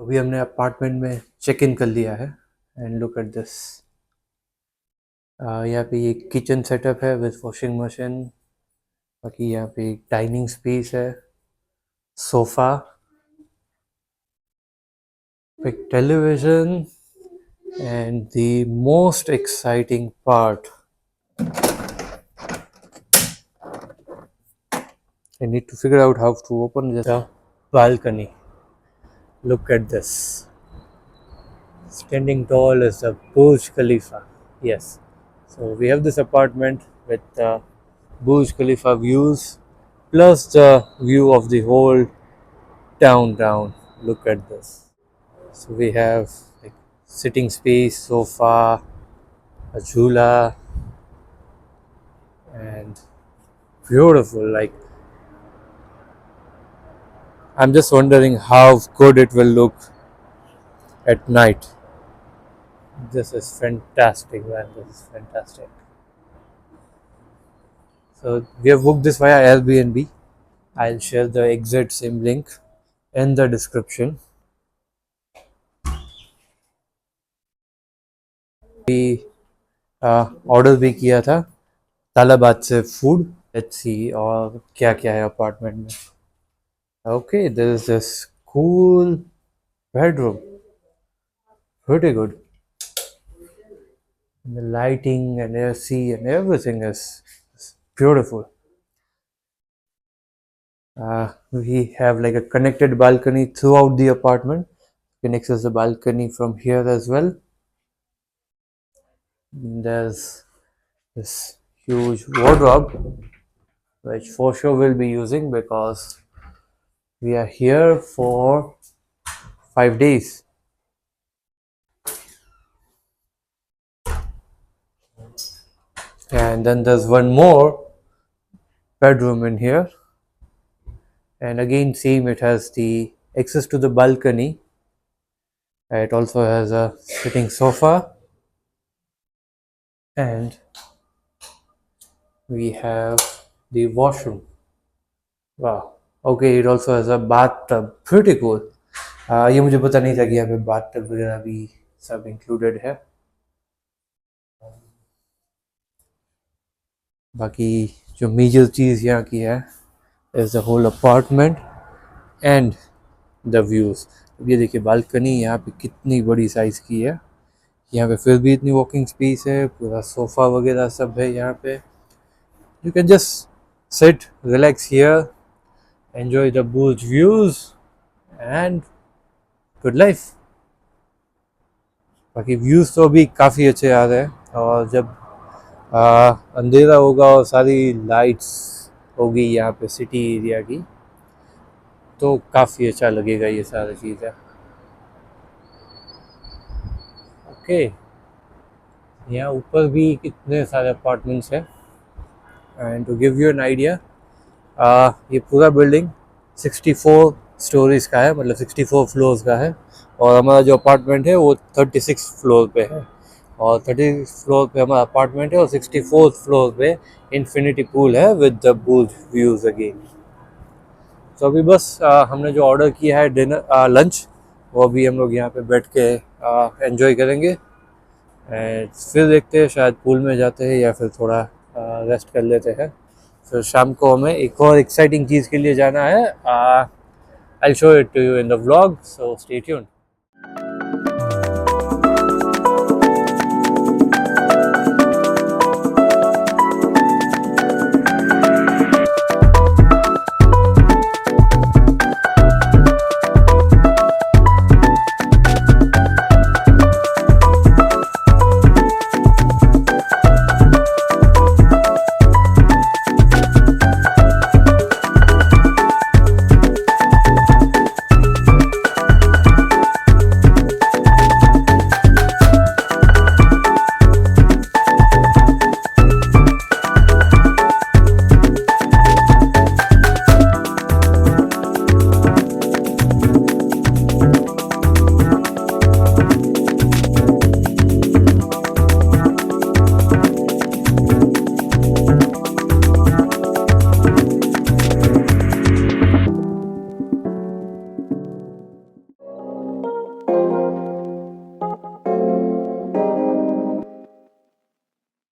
अभी हमने अपार्टमेंट में चेक इन कर लिया है एंड लुक एट दिस। यहाँ पे ये किचन सेटअप है विद वॉशिंग मशीन। बाकी यहाँ पे एक डाइनिंग स्पेस है, sofa, big television, and the most exciting part, I need to figure out how to open this balcony. Look at this. Standing tall is the Burj Khalifa. Yes. So we have this apartment with Burj Khalifa views plus the view of the whole downtown. Look at this. So we have like sitting space, sofa, a jhula, and beautiful. Like, I'm just wondering how good it will look at night. This is fantastic, man. This is fantastic. So we have booked this via Airbnb. I'll share the exact same link in the description. We order भी किया था तालाबाद से food. Let's see और क्या क्या है apartment में। Okay, there is this cool bedroom. Pretty good. And the lighting and AC and everything is beautiful. We have like a connected balcony throughout the apartment. You can access the balcony from here as well. There's this huge wardrobe, which for sure we'll be using because we are here for 5 days. And then there's one more bedroom in here, and again same, it has the access to the balcony. It also has a sitting sofa, and we have the washroom. Wow. Okay, it also has a bathtub. Pretty cool. ये मुझे पता नहीं था कि यहाँ पे bathtub वगैरह भी सब included है। बाकी जो मेजर चीज़ यहाँ की है is the whole apartment and the views. अब ये देखिए बालकनी यहाँ पे कितनी बड़ी साइज़ की है। यहाँ पे फिर भी इतनी वॉकिंग स्पेस है, पूरा सोफ़ा वगैरह सब है यहाँ पे। You can just sit, relax here, enjoy the Burj views and good life. बाकी व्यूज़ तो अभी काफ़ी अच्छे आ रहे हैं, और जब अंधेरा होगा और सारी लाइट्स होगी यहाँ पे सिटी एरिया की, तो काफ़ी अच्छा लगेगा ये सारी चीज़ें। ओके, यहाँ ऊपर भी कितने सारे अपार्टमेंट्स हैं। And to give you an idea, ये पूरा बिल्डिंग 64 स्टोरीज़ का है, मतलब 64 फ्लोर्स का है, और हमारा जो अपार्टमेंट है वो 36 फ्लोर पे है, और 30 फ्लोर पे हमारा अपार्टमेंट है, और 64 फ्लोर पे इन्फिनिटी पूल है with the Burj views again. तो अभी बस हमने जो ऑर्डर किया है डिनर लंच, वो अभी हम लोग यहाँ पे बैठ के एंजॉय करेंगे, एंड फिर देखते हैं, शायद पूल में जाते हैं या फिर थोड़ा रेस्ट कर लेते हैं। फिर शाम को हमें एक और एक्साइटिंग चीज़ के लिए जाना है। I show it to you in the vlog, so stay tuned.